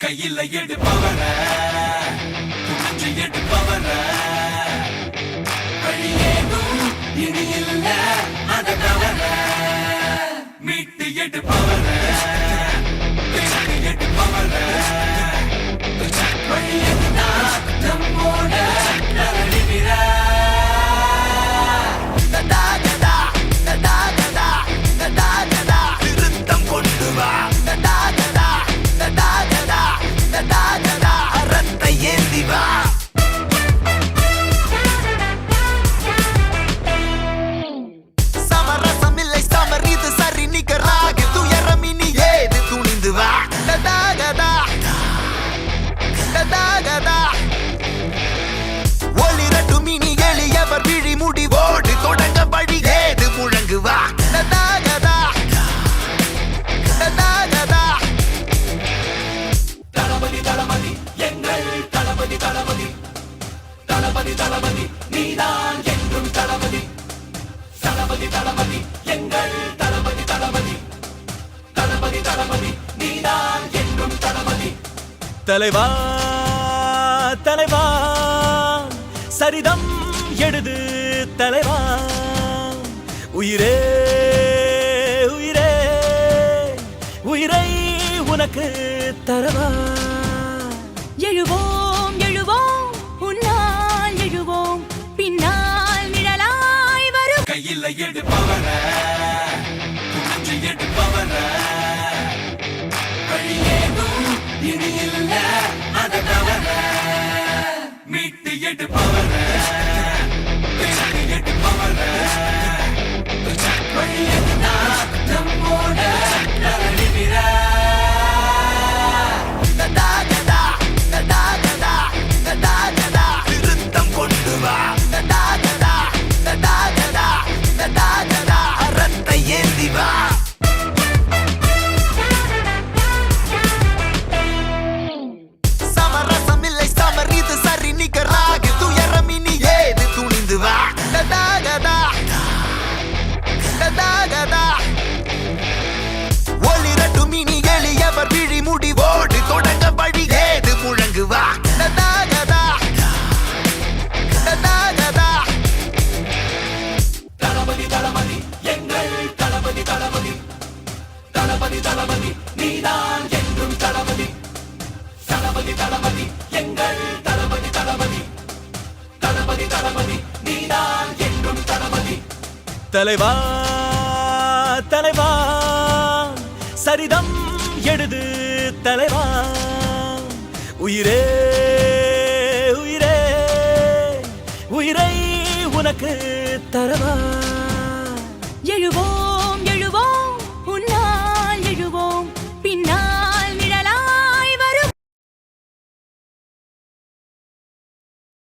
கையில எடுப்பவர புரிஞ்சு எடுப்பவர வழியேதும் இனி இல்ல அத தவற மீட்டு எடுப்பவர பேசி எடுப்பவர வழியேதுனா நம்மோட நரணிவிர திருத்தம் கொண்டு வா அறத்தை ஏந்தி வா சமரசமில்லை சமர் இது சரி நிகராக துயரமினி ஏது துணிந்து வா ஒளிரட்டும் இனி எளியவர் விழி முடிவோடு தொடங்க வழி ஏது முழங்கு வா தளபதி எங்கள் தளபதி தளபதி தளபதி தளபதி நீதான் என்றும் தளபதி தளபதி தளபதி எங்கள் தளபதி தளபதி தளபதி தளபதி நீதான் என்றும் தளபதி தலைவா தலைவா சரிதம் எழுது தலைவா உயிரே உயிரே உயிரை உனக்கு தரவா எழுவோம் எழுவோம் உன்னால் எழுவோம் பின்னால் நிழலாய் வரும் கையில எடுப்பவர புரிஞ்சு எடுப்பவர வழியேதும் இனி இல்ல அத தவற மீட்டு எடுப்பவர பேசி எடுப்பவர வழியேதுனா நம்மோட நரணிவிர திருத்தம் கொண்டு வா அறத்தை ஏந்தி வா சமரசமில்லை சமர் இது சரி நிகராக துயரமினி ஏது துணிந்து வா ஒளிரட்டும் இனி எளியவர் விழி முடிவோடு தொடங்க வழி ஏது முழங்கு வா தளபதி தளபதி எங்கள் தளபதி தளபதி தளபதி தளபதி நீதான் என்றும் தளபதி தளபதி தளபதி எங்கள் தளபதி தளபதி தளபதி தளபதி நீதான் என்றும் தளபதி தலைவா தலைவா சரிதம் எழுது தலைவா உயிரே உயிரே உயிரை உனக்கு தரவா எழுவோம்